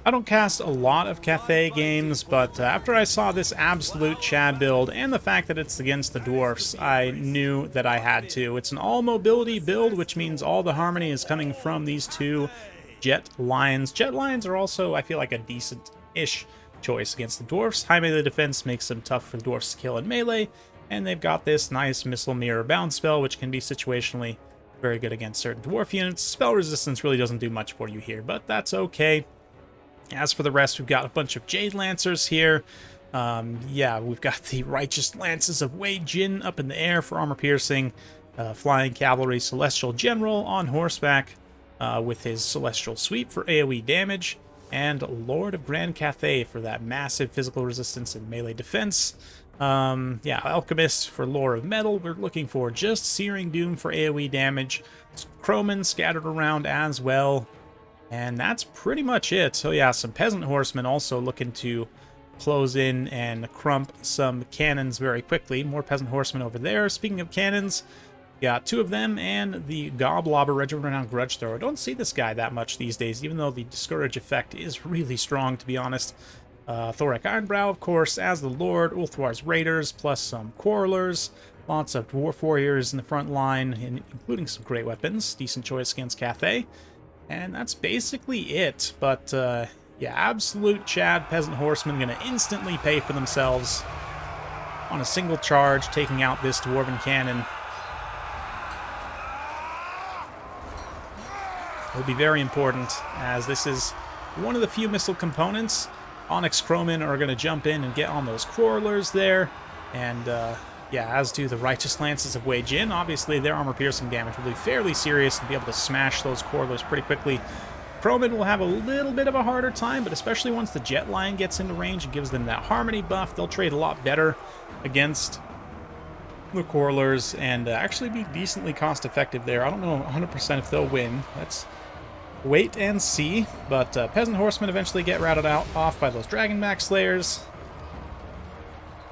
I don't cast a lot of Cathay games, but after I saw this absolute Chad build and the fact that it's against the Dwarfs, I knew that I had to. It's an all-mobility build, which means all the harmony is coming from these two Jet Lions. Jet Lions are also, I feel like, a decent-ish choice against the Dwarfs. High melee defense makes them tough for the Dwarfs to kill in melee, and they've got this nice Missile Mirror bounce spell, which can be situationally very good against certain Dwarf units. Spell resistance really doesn't do much for you here, but that's okay. As for the rest, we've got a bunch of Jade Lancers here. Yeah, we've got the Righteous Lances of Wei Jin up in the air for armor piercing. Flying Cavalry Celestial General on horseback with his Celestial Sweep for AoE damage. And Lord of Grand Cathay for that massive physical resistance and melee defense. Yeah, Alchemist for Lore of Metal. We're looking for just Searing Doom for AoE damage. Croman scattered around as well. And that's pretty much it. So yeah, some Peasant Horsemen also looking to close in and crump some cannons very quickly. More Peasant Horsemen over there. Speaking of cannons, got two of them and the Goblobber Regiment Renowned Grudge Thrower. Don't see this guy that much these days, even though the Discourage effect is really strong, to be honest. Thorek Ironbrow, of course, as the Lord. Ulthuar's Raiders, plus some Quarrelers. Lots of Dwarf Warriors in the front line, including some great weapons. Decent choice against Cathay. And that's basically it, but yeah, absolute Chad Peasant Horsemen gonna instantly pay for themselves on a single charge, taking out this Dwarven Cannon. Will be very important, as this is one of the few missile components. Onyx Crowmen are gonna jump in and get on those Quarrelers there, and yeah, as do the Righteous Lances of Wei Jin. Obviously, their armor-piercing damage will be fairly serious and be able to smash those Quarrelers pretty quickly. Crowmen will have a little bit of a harder time, but especially once the Jet Lion gets into range and gives them that Harmony buff, they'll trade a lot better against the Quarrelers and actually be decently cost-effective there. I don't know 100% if they'll win. Let's wait and see, but Peasant Horsemen eventually get routed off by those Dragonback Slayers.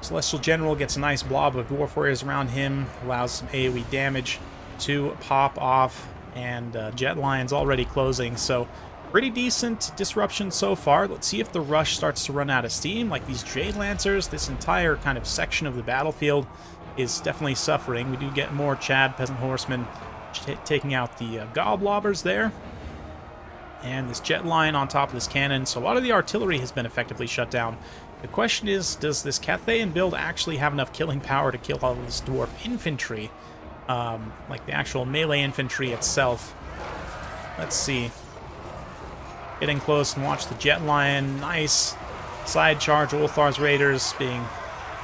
Celestial General gets a nice blob of Dwarf Warriors around him, allows some AoE damage to pop off, and Jet Lion's already closing, so pretty decent disruption so far. Let's see if the rush starts to run out of steam. Like these Jade Lancers, this entire kind of section of the battlefield is definitely suffering. We do get more Chad Peasant Horsemen taking out the Goblobbers there. And this Jet Lion on top of this cannon, so a lot of the artillery has been effectively shut down. The question is, does this Cathayan build actually have enough killing power to kill all of this Dwarf infantry? Like the actual melee infantry itself. Let's see. Getting close and watch the Jet Lion. Nice side charge. Ulthar's Raiders being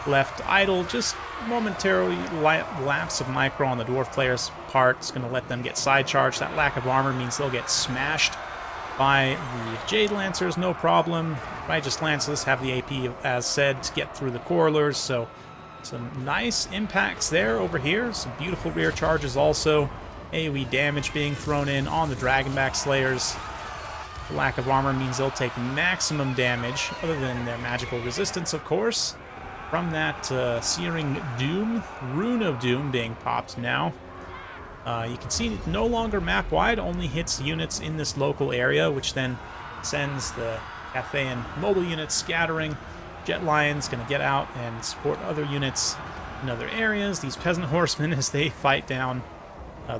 left idle. Just momentarily lapse of micro on the Dwarf player's part. It's going to let them get side charged. That lack of armor means they'll get smashed by the Jade Lancers, no problem. Righteous Lances have the AP, as said, to get through the Quarrelers, so some nice impacts there over here. Some beautiful rear charges also. AoE damage being thrown in on the Dragonback Slayers. The lack of armor means they'll take maximum damage, other than their magical resistance, of course, from that Searing Doom, Rune of Doom being popped now. You can see it no longer map-wide, only hits units in this local area, which then sends the Cathayan mobile units scattering. Jet Lion's going to get out and support other units in other areas. These Peasant Horsemen, as they fight down the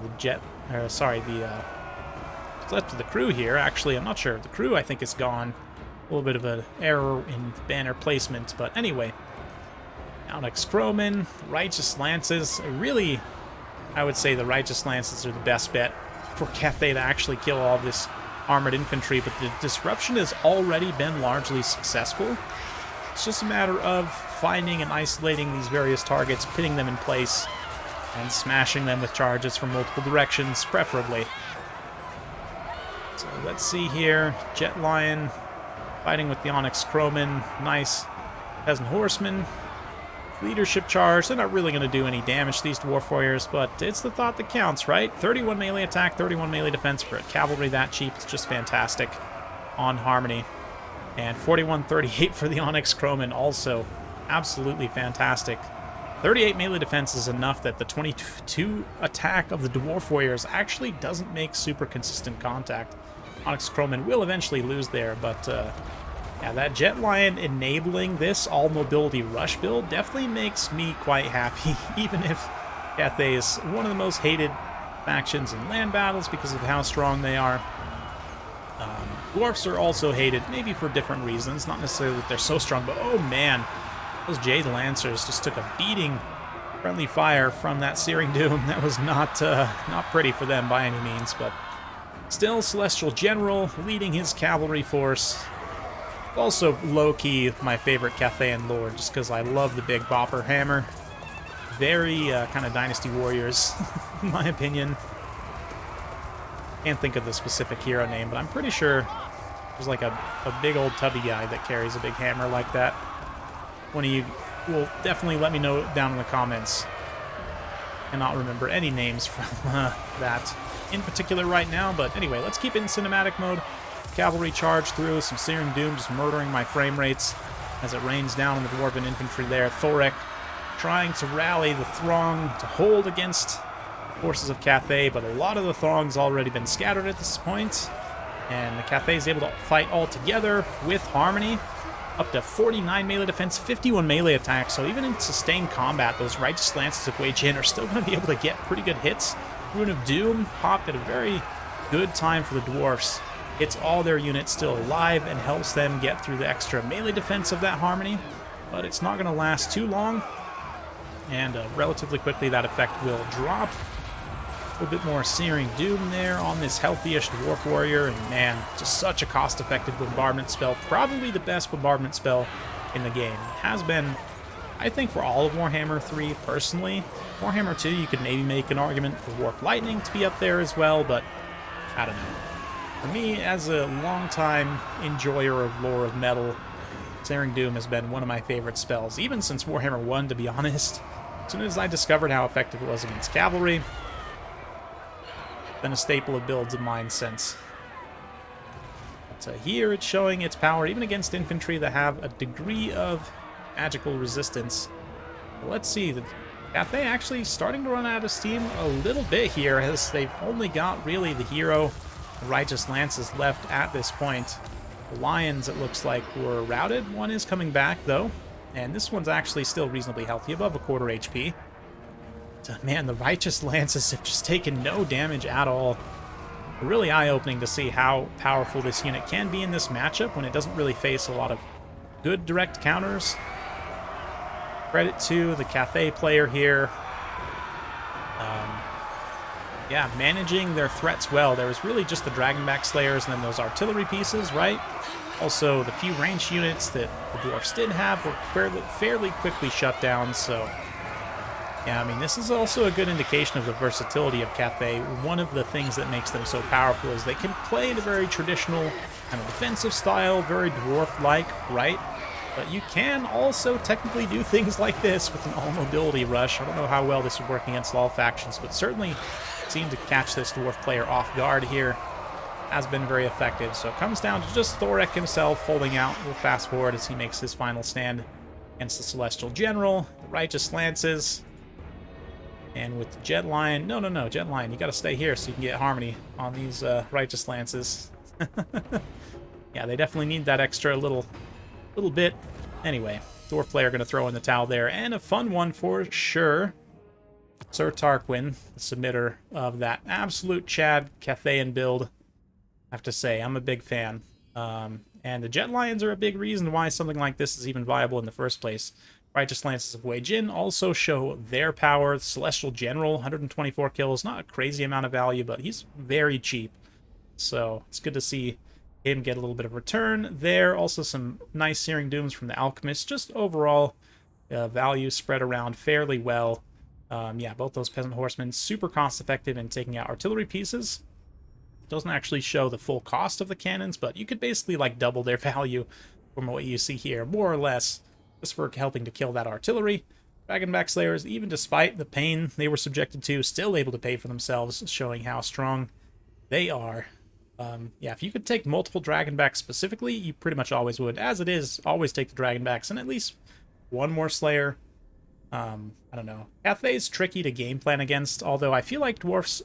left of the crew here. Actually, I'm not sure. The crew, I think, is gone. A little bit of an error in banner placement, but anyway. Onyx Crowmen, Righteous Lances, really... I would say the Righteous Lances are the best bet for Cathay to actually kill all of this armored infantry, but the disruption has already been largely successful. It's just a matter of finding and isolating these various targets, pinning them in place, and smashing them with charges from multiple directions, preferably. So let's see here. Jet Lion fighting with the Onyx Crowmen. Nice Peasant Horsemen. Leadership charge. They're not really going to do any damage to these Dwarf Warriors, but it's the thought that counts, right? 31 melee attack, 31 melee defense for a cavalry that cheap. It's just fantastic on Harmony. And 41-38 for the Onyx Crowmen, also absolutely fantastic. 38 melee defense is enough that the 22 attack of the Dwarf Warriors actually doesn't make super consistent contact. Onyx Crowman will eventually lose there, but yeah, that Jet Lion enabling this all-mobility rush build definitely makes me quite happy, even if Cathay is one of the most hated factions in land battles because of how strong they are. Dwarfs are also hated, maybe for different reasons, not necessarily that they're so strong, but oh man, those Jade Lancers just took a beating friendly fire from that Searing Doom. That was not pretty for them by any means, but still, Celestial General leading his cavalry force. Also, low-key, my favorite Cathayan lord, just because I love the big bopper hammer. Very kind of Dynasty Warriors, in my opinion. Can't think of the specific hero name, but I'm pretty sure there's like a big old tubby guy that carries a big hammer like that. One of you will definitely let me know down in the comments. I cannot remember any names from that in particular right now, but anyway, let's keep it in cinematic mode. Cavalry charge through, some Searing Doom just murdering my frame rates as it rains down on the Dwarven infantry there. Thorek trying to rally the throng to hold against forces of Cathay, but a lot of the throng's already been scattered at this point, and the Cathay is able to fight all together with Harmony. Up to 49 melee defense, 51 melee attack, so even in sustained combat, those Righteous Lances of Wei Jin are still going to be able to get pretty good hits. Rune of Doom popped at a very good time for the Dwarfs. Hits all their units still alive and helps them get through the extra melee defense of that Harmony, but it's not going to last too long, and relatively quickly that effect will drop. A little bit more Searing Doom there on this healthy-ish Dwarf Warrior, and man, just such a cost-effective bombardment spell. Probably the best bombardment spell in the game. It has been, I think, for all of Warhammer 3, personally. Warhammer 2, you could maybe make an argument for Warp Lightning to be up there as well, but I don't know. For me, as a long-time enjoyer of lore of metal, Searing Doom has been one of my favorite spells, even since Warhammer 1, to be honest. As soon as I discovered how effective it was against cavalry, been a staple of builds of mine since. But here it's showing its power even against infantry that have a degree of magical resistance. But let's see, the Cathay actually starting to run out of steam a little bit here, as they've only got really the hero, the Righteous Lances, left at this point. The Lions, it looks like, were routed. One is coming back though, and this one's actually still reasonably healthy, above a quarter HP. Man, the Righteous Lances have just taken no damage at all. Really eye-opening to see how powerful this unit can be in this matchup when it doesn't really face a lot of good direct counters. Credit to the Cathay player here. Yeah, managing their threats well. There was really just the Dragonback Slayers and then those artillery pieces, right? Also, the few ranged units that the Dwarfs did have were fairly quickly shut down, so yeah, I mean, this is also a good indication of the versatility of Cathay. One of the things that makes them so powerful is they can play in a very traditional kind of defensive style, very dwarf-like, right? But you can also technically do things like this with an all-mobility rush. I don't know how well this would work against all factions, but certainly seemed to catch this dwarf player off guard here. Has been very effective. So it comes down to just Thorek himself holding out. We'll fast forward as he makes his final stand against the Celestial General, the Righteous Lances. And with the Jet Lion, no, Jet Lion, you gotta stay here so you can get Harmony on these Righteous Lances. Yeah, they definitely need that extra little bit. Anyway, Dwarf player gonna throw in the towel there, and a fun one for sure. Sir Tarquin, the submitter of that absolute Chad Cathayan build. I have to say, I'm a big fan. And the Jet Lions are a big reason why something like this is even viable in the first place. Righteous Lances of Wei Jin also show their power. The Celestial General, 124 kills. Not a crazy amount of value, but he's very cheap. So it's good to see him get a little bit of return there. Also some nice Searing Dooms from the Alchemist. Just overall value spread around fairly well. Yeah, both those Peasant Horsemen, super cost-effective in taking out artillery pieces. Doesn't actually show the full cost of the cannons, but you could basically like double their value from what you see here, more or less. Just for helping to kill that artillery. Dragonback Slayers, even despite the pain they were subjected to, still able to pay for themselves, showing how strong they are. Yeah, if you could take multiple Dragonbacks specifically, you pretty much always would. As it is, always take the Dragonbacks and at least one more Slayer. I don't know. Cathay's tricky to game plan against, although I feel like Dwarfs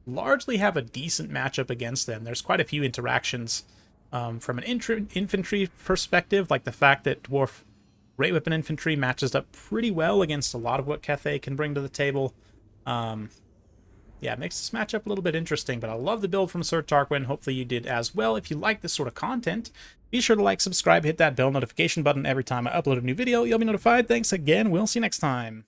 largely have a decent matchup against them. There's quite a few interactions from an infantry perspective, like the fact that Dwarf Great Weapon Infantry matches up pretty well against a lot of what Cathay can bring to the table. Yeah, it makes this matchup a little bit interesting, but I love the build from Sir Tarquin. Hopefully you did as well. If you like this sort of content, be sure to like, subscribe, hit that bell notification button every time I upload a new video. You'll be notified. Thanks again. We'll see you next time.